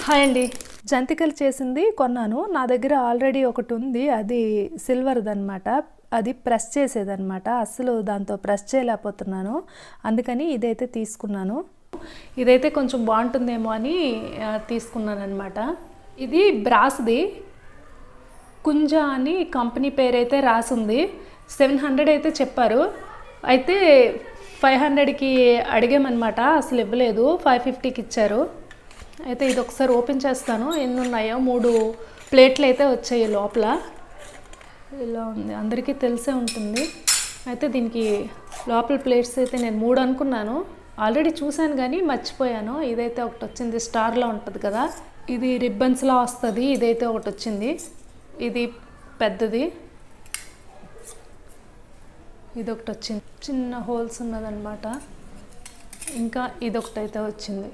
Hi అండి. జంతికలు చేసింది కొన్నాను. నా దగ్గర ఆల్రెడీ ఒకటి ఉంది, అది సిల్వర్దనమాట. అది ప్రెస్ చేసేదనమాట. అస్సలు దాంతో ప్రెస్ చేయలేకపోతున్నాను, అందుకని ఇదైతే తీసుకున్నాను. ఇదైతే కొంచెం బాగుంటుందేమో అని తీసుకున్నాను అనమాట. ఇది బ్రాస్ది, కుంజ అని కంపెనీ పేరైతే రాసింది. 700 అయితే చెప్పారు. అయితే 500కి అడిగామన్నమాట, అసలు ఇవ్వలేదు. 550కి ఇచ్చారు. అయితే ఇది ఒకసారి ఓపెన్ చేస్తాను, ఎన్ని ఉన్నాయో. 3 ప్లేట్లు అయితే వచ్చాయి లోపల. ఇలా ఉంది, అందరికీ తెలిసే ఉంటుంది. అయితే దీనికి లోపల ప్లేట్స్ అయితే నేను 3 అనుకున్నాను, ఆల్రెడీ చూశాను కానీ మర్చిపోయాను. ఇదైతే ఒకటి వచ్చింది, స్టార్లా ఉంటుంది కదా, ఇది రిబ్బన్స్లా వస్తుంది. ఇదైతే ఒకటి వచ్చింది, ఇది పెద్దది. ఇది ఒకటి వచ్చింది, చిన్న హోల్స్ ఉన్నదన్నమాట. ఇంకా ఇదొకటైతే వచ్చింది.